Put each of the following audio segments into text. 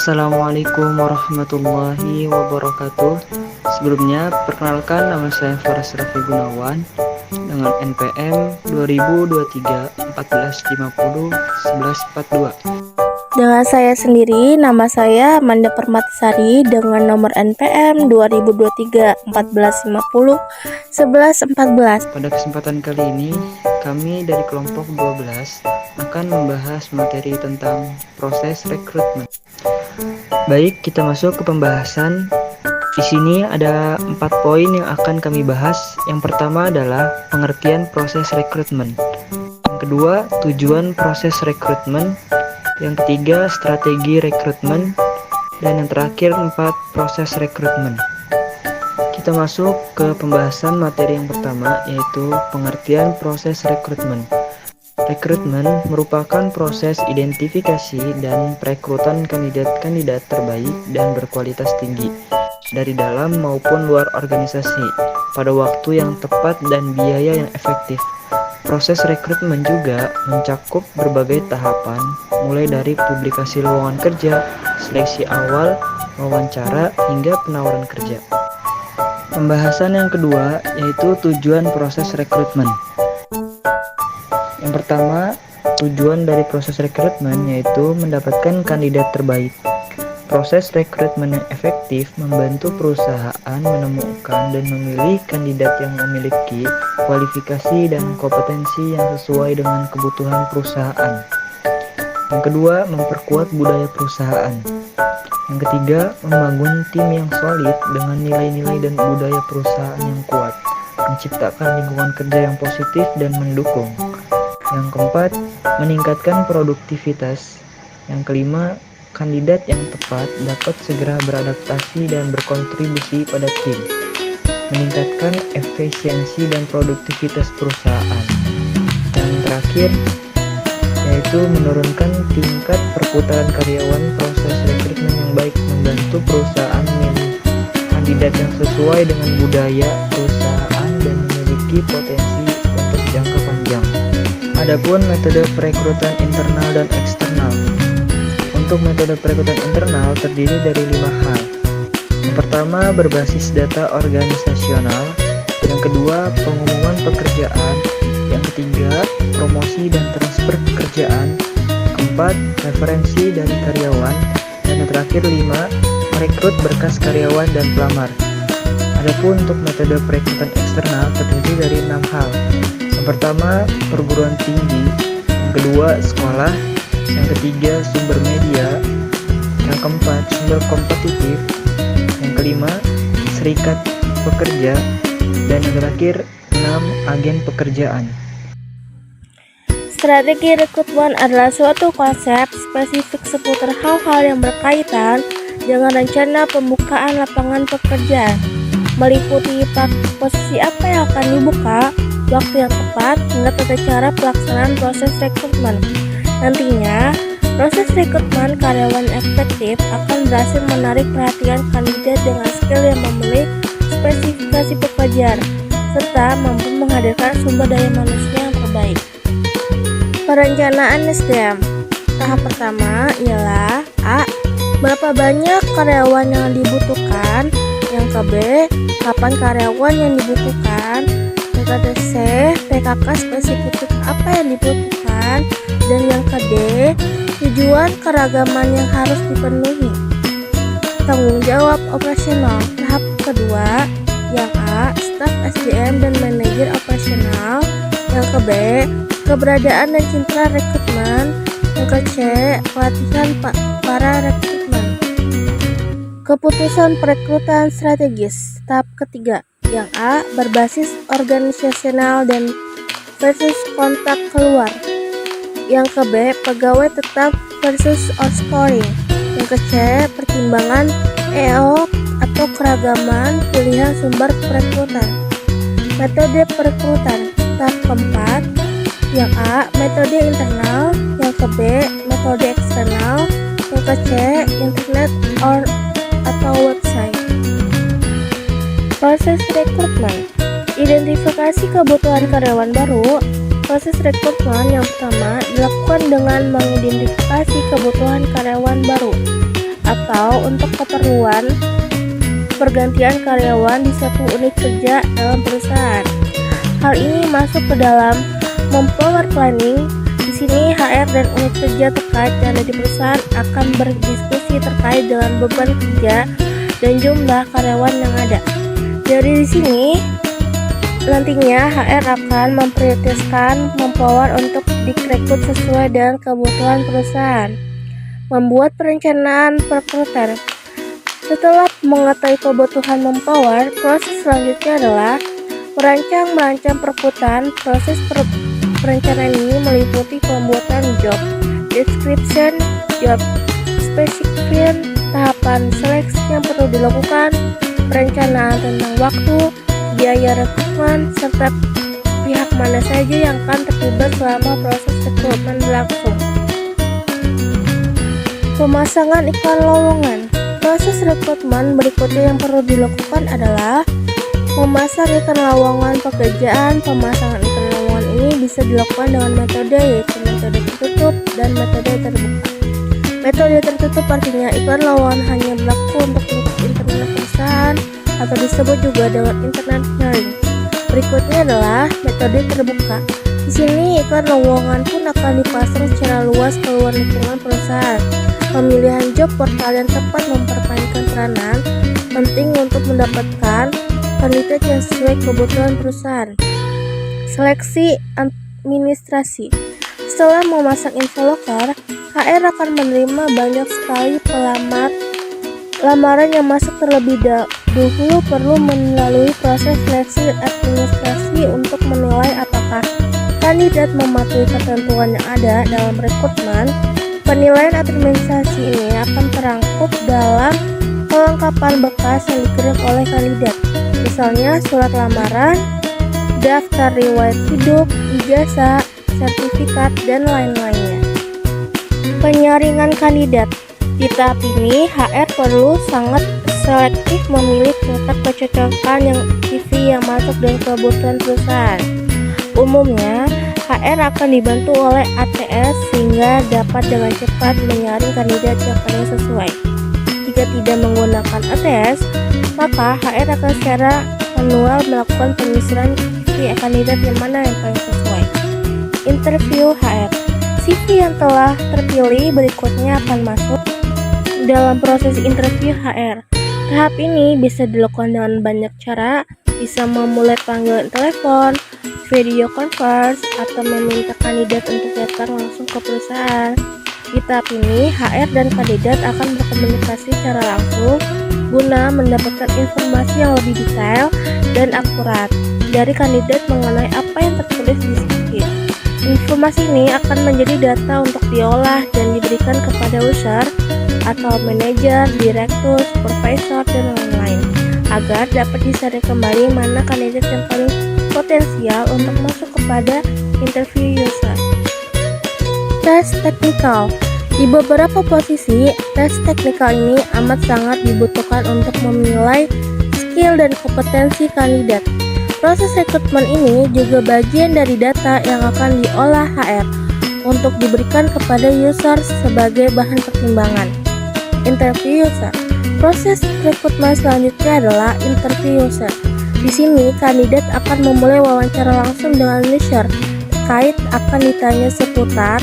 Assalamualaikum warahmatullahi wabarakatuh. Sebelumnya, perkenalkan nama saya Faras Raffi Gunawan dengan NPM 2023 1450 1142. Dengan saya sendiri, nama saya Amanda Permatasari dengan nomor NPM 2023 1450 1114. Pada kesempatan kali ini, kami dari kelompok 12 akan membahas materi tentang proses rekrutmen. Baik, kita masuk ke pembahasan. Di sini ada 4 poin yang akan kami bahas. Yang pertama adalah pengertian proses rekrutmen. Yang kedua, tujuan proses rekrutmen. Yang ketiga, strategi rekrutmen. Dan yang terakhir, 4, proses rekrutmen. Kita masuk ke pembahasan materi yang pertama, yaitu pengertian proses rekrutmen. Rekrutmen merupakan proses identifikasi dan perekrutan kandidat-kandidat terbaik dan berkualitas tinggi dari dalam maupun luar organisasi pada waktu yang tepat dan biaya yang efektif. Proses rekrutmen juga mencakup berbagai tahapan, mulai dari publikasi lowongan kerja, seleksi awal, wawancara, hingga penawaran kerja. Pembahasan yang kedua yaitu tujuan proses rekrutmen. Yang pertama, tujuan dari proses rekrutmen yaitu mendapatkan kandidat terbaik. Proses rekrutmen yang efektif membantu perusahaan menemukan dan memilih kandidat yang memiliki kualifikasi dan kompetensi yang sesuai dengan kebutuhan perusahaan. Yang kedua, memperkuat budaya perusahaan. Yang ketiga, membangun tim yang solid dengan nilai-nilai dan budaya perusahaan yang kuat, menciptakan lingkungan kerja yang positif dan mendukung. Yang keempat, meningkatkan produktivitas. Yang kelima, kandidat yang tepat dapat segera beradaptasi dan berkontribusi pada tim, meningkatkan efisiensi dan produktivitas perusahaan. Yang terakhir, yaitu menurunkan tingkat perputaran karyawan. Proses rekrutmen yang baik membantu perusahaan memilih kandidat yang sesuai dengan budaya perusahaan dan memiliki potensi untuk jangka panjang. Adapun metode perekrutan internal dan eksternal. Untuk metode perekrutan internal terdiri dari 5 hal. Yang pertama, berbasis data organisasional. Yang kedua, pengumuman pekerjaan. Yang ketiga, promosi dan transfer pekerjaan. Keempat, referensi dari karyawan. Dan yang terakhir 5, merekrut berkas karyawan dan pelamar. Adapun untuk metode perekrutan eksternal terdiri dari 6 hal. Yang pertama, perguruan tinggi. Yang kedua, sekolah. Yang ketiga, sumber media. Yang keempat, sumber kompetitif. Yang kelima, serikat pekerja. Dan yang terakhir, 6, agen pekerjaan. Strategi rekrutmen adalah suatu konsep spesifik seputar hal-hal yang berkaitan dengan rencana pembukaan lapangan pekerjaan, meliputi posisi apa yang akan dibuka, waktu yang tepat, hingga tata cara pelaksanaan proses rekrutmen. Nantinya, proses rekrutmen karyawan efektif akan berhasil menarik perhatian kandidat dengan skill yang memenuhi spesifikasi pekerjaan, serta mampu menghadirkan sumber daya manusia yang terbaik. Perencanaan SDM. Tahap pertama ialah A. Berapa banyak karyawan yang dibutuhkan? Yang ke B. Kapan karyawan yang dibutuhkan? Yang ke C. PKK spesifik apa yang dibutuhkan? Dan yang ke D. Tujuan keragaman yang harus dipenuhi. Tanggung jawab operasional. Tahap kedua, yang A. Staf SDM dan manajer operasional. Yang ke B. Keberadaan dan citra rekrutmen. Yang ke C. Pelatihan para rekrutmen. Keputusan perekrutan strategis. Tahap ketiga, yang A. Berbasis organisasional dan versus kontak keluar. Yang ke B. Pegawai tetap versus outscoring. Yang ke C. Pertimbangan EO atau keragaman pilihan sumber perekrutan. Metode perekrutan. Tahap keempat, yang A. Metode internal. Yang ke B. Metode eksternal. Yang ke C. Internet atau website. Proses rekrutmen. Identifikasi kebutuhan karyawan baru. Proses rekrutmen yang pertama dilakukan dengan mengidentifikasi kebutuhan karyawan baru. atau untuk keperluan pergantian karyawan di satu unit kerja dalam perusahaan. Hal ini masuk ke dalam mempower planning. Di sini HR dan unit kerja terkait yang ada di perusahaan akan berdiskusi terkait dengan beban kerja dan jumlah karyawan yang ada. Dari di sini nantinya HR akan memprioritaskan mempower untuk direkrut sesuai dengan kebutuhan perusahaan. Membuat perencanaan perekrutan. Setelah mengetahui kebutuhan mempower, proses selanjutnya adalah merancang perekrutan. Proses perencanaan ini meliputi pembuatan job description, job specification, tahapan seleksi yang perlu dilakukan, perencanaan tentang waktu, biaya rekrutmen, serta pihak mana saja yang akan terlibat selama proses rekrutmen berlangsung. Pemasangan iklan lowongan. Proses rekrutmen berikutnya yang perlu dilakukan adalah memasang iklan lowongan pekerjaan. Pemasangan iklan lowongan ini bisa dilakukan dengan metode yaitu metode tertutup dan metode terbuka. Metode tertutup artinya iklan lowongan hanya berlaku untuk internet perusahaan atau disebut juga dengan internet hiring. Berikutnya adalah metode terbuka. Di sini iklan lowongan pun akan dipasang secara luas ke luar lingkungan perusahaan. Pemilihan job portal yang tepat mempermainkan peranan penting untuk mendapatkan kandidat yang sesuai kebutuhan perusahaan. Seleksi administrasi. Setelah memasang info loker, HR akan menerima banyak sekali lamaran yang masuk terlebih dahulu perlu melalui proses seleksi administrasi untuk menilai apakah kandidat mematuhi ketentuan yang ada dalam rekrutmen. Penilaian administrasi ini akan terangkum dalam kelengkapan berkas yang dikirim oleh kandidat, misalnya surat lamaran, daftar riwayat hidup, ijazah, sertifikat, dan lain-lainnya. Penyaringan kandidat. Di tahap ini, HR perlu sangat selektif memilih tingkat kecocokan yang CV yang masuk dengan kebutuhan perusahaan. Umumnya, HR akan dibantu oleh ATS sehingga dapat dengan cepat menyaring kandidat yang paling sesuai. Jika tidak menggunakan ATS, maka HR akan secara manual melakukan penyusuran CV kandidat yang mana yang paling sesuai. Interview HR. CV yang telah terpilih berikutnya akan masuk dalam proses interview HR. Tahap ini bisa dilakukan dengan banyak cara, bisa memulai panggilan telepon, video conference, atau meminta kandidat untuk datang langsung ke perusahaan. Di tahap ini, HR dan kandidat akan berkomunikasi secara langsung guna mendapatkan informasi yang lebih detail dan akurat dari kandidat mengenai apa yang tertulis di CV. Informasi ini akan menjadi data untuk diolah dan diberikan kepada user atau manajer, direktur, supervisor, dan lain-lain agar dapat disaring kembali mana kandidat yang paling potensial untuk masuk kepada interview user. Tes teknikal. Di beberapa posisi, tes teknikal ini amat sangat dibutuhkan untuk menilai skill dan kompetensi kandidat. Proses rekrutmen ini juga bagian dari data yang akan diolah HR untuk diberikan kepada user sebagai bahan pertimbangan. Interview user. Proses rekrutmen selanjutnya adalah interview user. Di sini, kandidat akan memulai wawancara langsung dengan user terkait akan ditanya seputar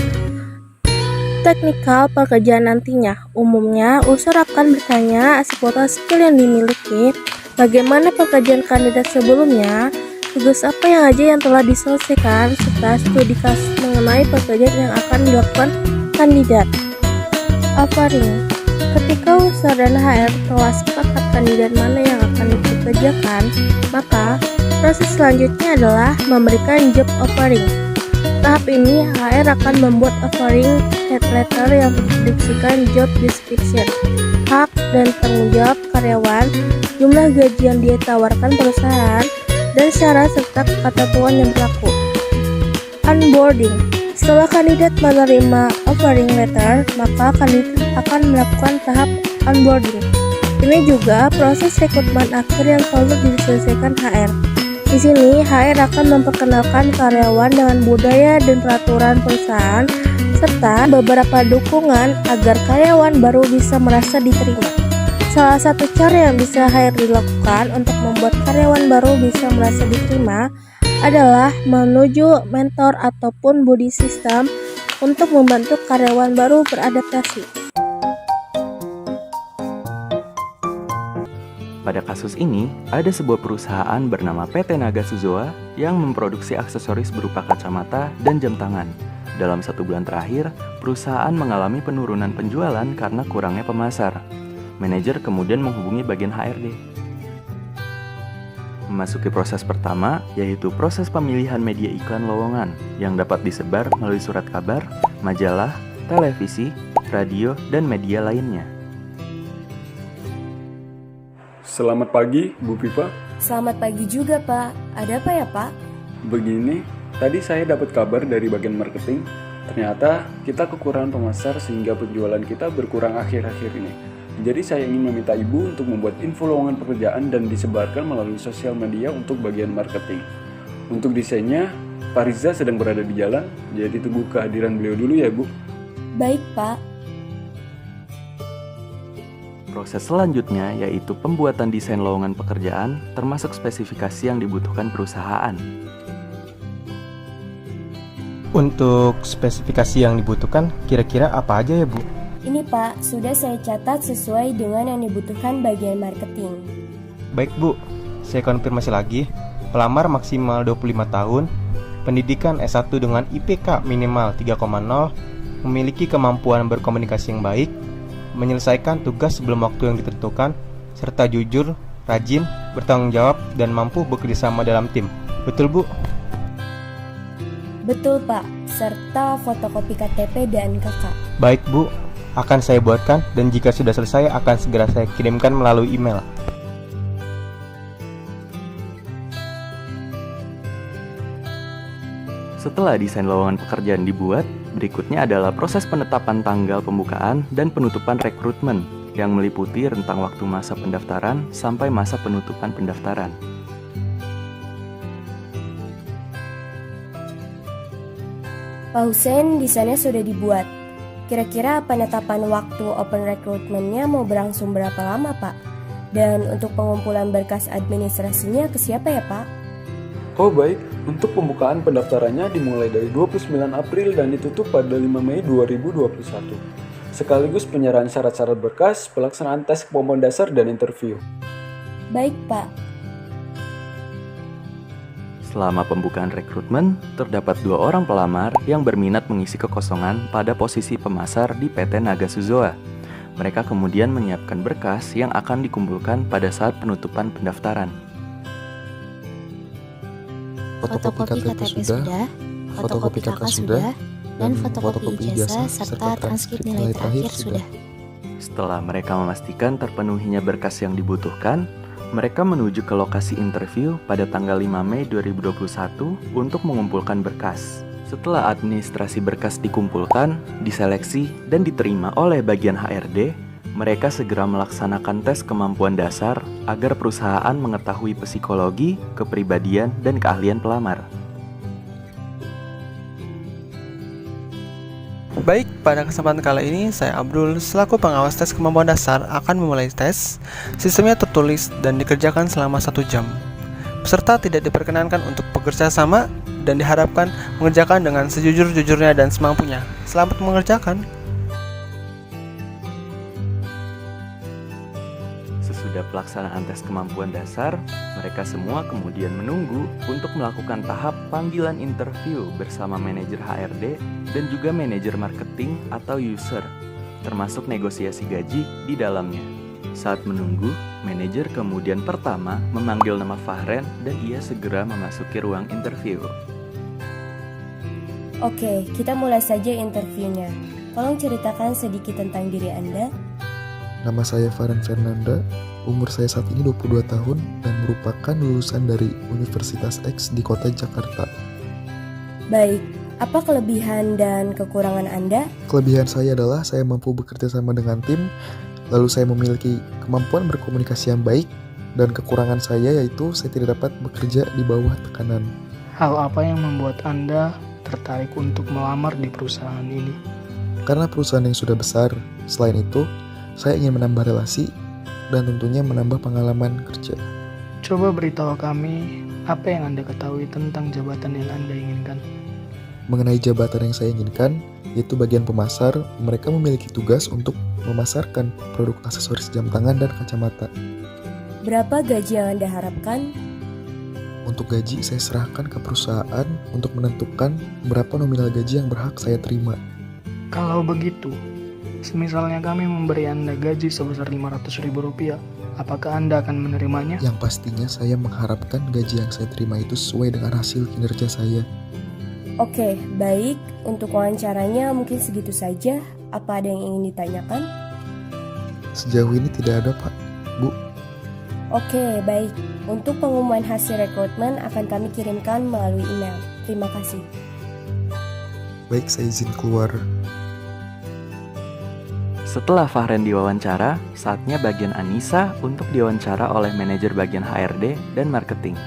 teknikal pekerjaan nantinya. Umumnya, user akan bertanya seputar skill yang dimiliki, bagaimana pekerjaan kandidat sebelumnya, tugas apa yang aja yang telah diselesaikan, serta studi kasus mengenai pekerjaan yang akan dilakukan kandidat. Offering. Ketika user dan HR telah sepakat kandidat mana yang akan dikerjakan, maka proses selanjutnya adalah memberikan job offering. Tahap ini, HR akan membuat offering letter yang berisikan job description, hak dan tanggung jawab karyawan, jumlah gaji yang ditawarkan perusahaan, dan syarat serta ketentuan yang berlaku. Onboarding. Setelah kandidat menerima offering letter, maka kandidat akan melakukan tahap onboarding. Ini juga proses rekrutmen akhir yang perlu diselesaikan HR. Di sini, HR akan memperkenalkan karyawan dengan budaya dan peraturan perusahaan serta beberapa dukungan agar karyawan baru bisa merasa diterima. Salah satu cara yang bisa HR dilakukan untuk membuat karyawan baru bisa merasa diterima adalah menuju mentor ataupun body system untuk membantu karyawan baru beradaptasi. Pada kasus ini, ada sebuah perusahaan bernama PT Naga Suzoa yang memproduksi aksesoris berupa kacamata dan jam tangan. Dalam 1 bulan terakhir, perusahaan mengalami penurunan penjualan karena kurangnya pemasar. Manajer kemudian menghubungi bagian HRD. Memasuki proses pertama, yaitu proses pemilihan media iklan lowongan yang dapat disebar melalui surat kabar, majalah, televisi, radio, dan media lainnya. Selamat pagi, Bu Pipa. Selamat pagi juga, Pak. Ada apa ya, Pak? Begini, tadi saya dapat kabar dari bagian marketing. Ternyata kita kekurangan pemasar sehingga penjualan kita berkurang akhir-akhir ini. Jadi saya ingin meminta Ibu untuk membuat info lowongan pekerjaan dan disebarkan melalui sosial media untuk bagian marketing. Untuk desainnya, Pak Riza sedang berada di jalan, jadi tunggu kehadiran beliau dulu ya, Bu. Baik, Pak. Proses selanjutnya yaitu pembuatan desain lowongan pekerjaan termasuk spesifikasi yang dibutuhkan perusahaan. Untuk spesifikasi yang dibutuhkan, kira-kira apa aja ya, Bu? Ini, Pak, sudah saya catat sesuai dengan yang dibutuhkan bagian marketing. Baik, Bu. Saya konfirmasi lagi. Pelamar maksimal 25 tahun, pendidikan S1 dengan IPK minimal 3,0, memiliki kemampuan berkomunikasi yang baik, menyelesaikan tugas sebelum waktu yang ditentukan, serta jujur, rajin, bertanggung jawab, dan mampu bekerja sama dalam tim. Betul, Bu? Betul, Pak. Serta fotokopi KTP dan KK. Baik, Bu. Akan saya buatkan, dan jika sudah selesai akan segera saya kirimkan melalui email. Setelah desain lowongan pekerjaan dibuat, berikutnya adalah proses penetapan tanggal pembukaan dan penutupan rekrutmen yang meliputi rentang waktu masa pendaftaran sampai masa penutupan pendaftaran. Pak Hussein, desainnya sudah dibuat. Kira-kira penetapan waktu open recruitment-nya mau berlangsung berapa lama, Pak? Dan untuk pengumpulan berkas administrasinya ke siapa ya, Pak? Oh baik, untuk pembukaan pendaftarannya dimulai dari 29 April dan ditutup pada 5 Mei 2021. Sekaligus penyerahan syarat-syarat berkas, pelaksanaan tes kemampuan dasar dan interview. Baik, Pak. Selama pembukaan rekrutmen, terdapat 2 orang pelamar yang berminat mengisi kekosongan pada posisi pemasar di PT Naga Suzoa. Mereka kemudian menyiapkan berkas yang akan dikumpulkan pada saat penutupan pendaftaran. Fotokopi KTP sudah, fotokopi KK sudah, dan fotokopi ijazah serta transkrip nilai terakhir sudah. Setelah mereka memastikan terpenuhinya berkas yang dibutuhkan, mereka menuju ke lokasi interview pada tanggal 5 Mei 2021 untuk mengumpulkan berkas. Setelah administrasi berkas dikumpulkan, diseleksi, dan diterima oleh bagian HRD, mereka segera melaksanakan tes kemampuan dasar agar perusahaan mengetahui psikologi, kepribadian, dan keahlian pelamar. Baik, pada kesempatan kali ini saya Abdul selaku pengawas tes kemampuan dasar akan memulai tes. Sistemnya tertulis dan dikerjakan selama 1 jam. Peserta tidak diperkenankan untuk bekerja sama dan diharapkan mengerjakan dengan sejujur-jujurnya dan semampunya. Selamat mengerjakan. Sesudah pelaksanaan tes kemampuan dasar, mereka semua kemudian menunggu untuk melakukan tahap panggilan interview bersama manajer HRD dan juga manajer marketing atau user, termasuk negosiasi gaji di dalamnya. Saat menunggu, manajer kemudian pertama memanggil nama Fahren dan ia segera memasuki ruang interview. Oke, kita mulai saja interviewnya. Tolong ceritakan sedikit tentang diri Anda. Nama saya Fahren Fernanda, umur saya saat ini 22 tahun dan merupakan lulusan dari Universitas X di kota Jakarta. Baik, apa kelebihan dan kekurangan Anda? Kelebihan saya adalah saya mampu bekerja sama dengan tim, lalu saya memiliki kemampuan berkomunikasi yang baik, Dan kekurangan saya yaitu saya tidak dapat bekerja di bawah tekanan. Hal apa yang membuat Anda tertarik untuk melamar di perusahaan ini? Karena perusahaan yang sudah besar, selain itu, saya ingin menambah relasi dan tentunya menambah pengalaman kerja. Coba beritahu kami apa yang Anda ketahui tentang jabatan yang Anda inginkan. Mengenai jabatan yang saya inginkan, yaitu bagian pemasar, mereka memiliki tugas untuk memasarkan produk aksesoris jam tangan dan kacamata. Berapa gaji yang Anda harapkan? Untuk gaji, saya serahkan ke perusahaan untuk menentukan berapa nominal gaji yang berhak saya terima. Kalau begitu, semisalnya kami memberi Anda gaji sebesar Rp500.000, apakah Anda akan menerimanya? Yang pastinya saya mengharapkan gaji yang saya terima itu sesuai dengan hasil kinerja saya. Oke, baik. Untuk wawancaranya mungkin segitu saja. Apa ada yang ingin ditanyakan? Sejauh ini tidak ada, Pak. Bu, Oke, baik. Untuk pengumuman hasil rekrutmen akan kami kirimkan melalui email. Terima kasih. baik saya izin keluar. Setelah Fahren diwawancara, saatnya bagian Anissa untuk diwawancara oleh manajer bagian HRD dan marketing.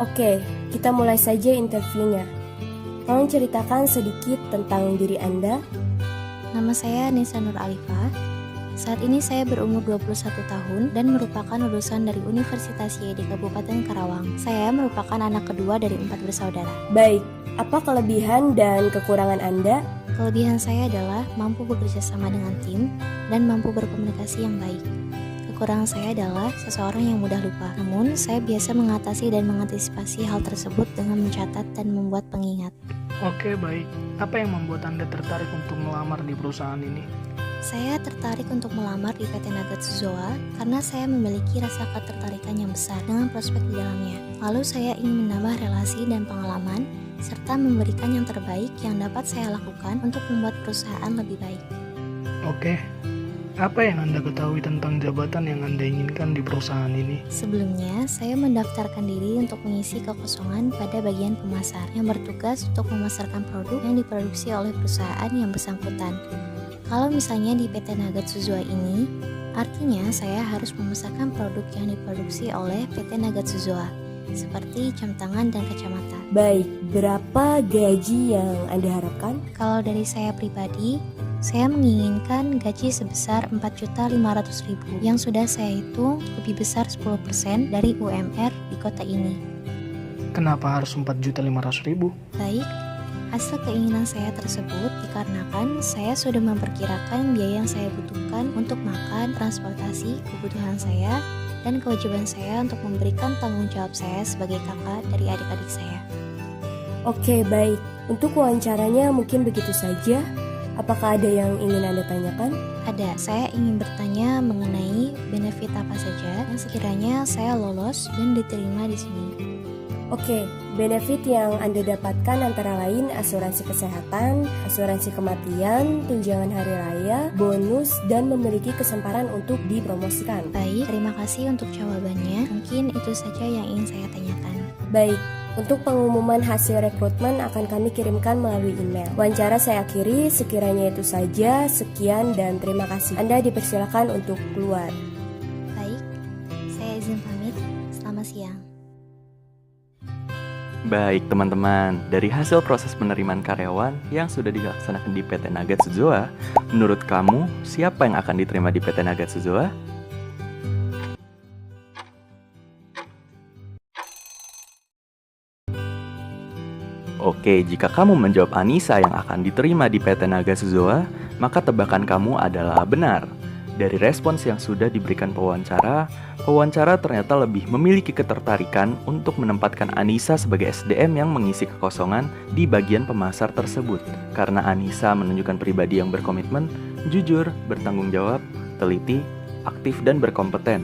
Oke, kita mulai saja interviewnya. Tolong ceritakan sedikit tentang diri Anda. Nama saya Nisa Nur Alifah. Saat ini saya berumur 21 tahun dan merupakan lulusan dari Universitas YD Kabupaten Karawang. Saya merupakan anak kedua dari 4 bersaudara. Baik, apa kelebihan dan kekurangan Anda? Kelebihan saya adalah mampu bekerja sama dengan tim dan mampu berkomunikasi yang baik. Kekurangan saya adalah seseorang yang mudah lupa. Namun, saya biasa mengatasi dan mengantisipasi hal tersebut dengan mencatat dan membuat pengingat. Oke, baik. Apa yang membuat Anda tertarik untuk melamar di perusahaan ini? Saya tertarik untuk melamar di PT Nagatsuzoa karena saya memiliki rasa ketertarikan yang besar dengan prospek di dalamnya. Lalu saya ingin menambah relasi dan pengalaman, serta memberikan yang terbaik yang dapat saya lakukan untuk membuat perusahaan lebih baik. Oke, apa yang Anda ketahui tentang jabatan yang Anda inginkan di perusahaan ini? Sebelumnya, saya mendaftarkan diri untuk mengisi kekosongan pada bagian pemasar yang bertugas untuk memasarkan produk yang diproduksi oleh perusahaan yang bersangkutan. Kalau misalnya di PT Nagatsuzoa ini, artinya saya harus memasarkan produk yang diproduksi oleh PT Nagatsuzoa, seperti jam tangan dan kacamata. Baik, berapa gaji yang Anda harapkan? Kalau dari saya pribadi, saya menginginkan gaji sebesar 4.500.000 yang sudah saya hitung lebih besar 10% dari UMR di kota ini. Kenapa harus 4.500.000? Baik, hasil keinginan saya tersebut dikarenakan saya sudah memperkirakan biaya yang saya butuhkan untuk makan, transportasi, kebutuhan saya, dan kewajiban saya untuk memberikan tanggung jawab saya sebagai kakak dari adik-adik saya. Oke, baik. Untuk wawancaranya mungkin begitu saja. Apakah ada yang ingin Anda tanyakan? Ada, saya ingin bertanya mengenai benefit apa saja yang sekiranya saya lolos dan diterima di sini. Oke, benefit yang Anda dapatkan antara lain asuransi kesehatan, asuransi kematian, tunjangan hari raya, bonus, dan memiliki kesempatan untuk dipromosikan. Baik, terima kasih untuk jawabannya. Mungkin itu saja yang ingin saya tanyakan. Baik, untuk pengumuman hasil rekrutmen akan kami kirimkan melalui email. Wawancara saya akhiri, sekiranya itu saja. Sekian dan terima kasih. Anda dipersilakan untuk keluar. Baik, saya izin pamit. Selamat siang. Baik teman-teman, dari hasil proses penerimaan karyawan yang sudah dilaksanakan di PT Nagatsuzoa, menurut kamu siapa yang akan diterima di PT Nagatsuzoa? Oke, jika kamu menjawab Anissa yang akan diterima di PT Nagatsuzoa, maka tebakan kamu adalah benar. Dari respons yang sudah diberikan pewawancara ternyata lebih memiliki ketertarikan untuk menempatkan Anissa sebagai SDM yang mengisi kekosongan di bagian pemasar tersebut. Karena Anissa menunjukkan pribadi yang berkomitmen, jujur, bertanggung jawab, teliti, aktif, dan berkompeten.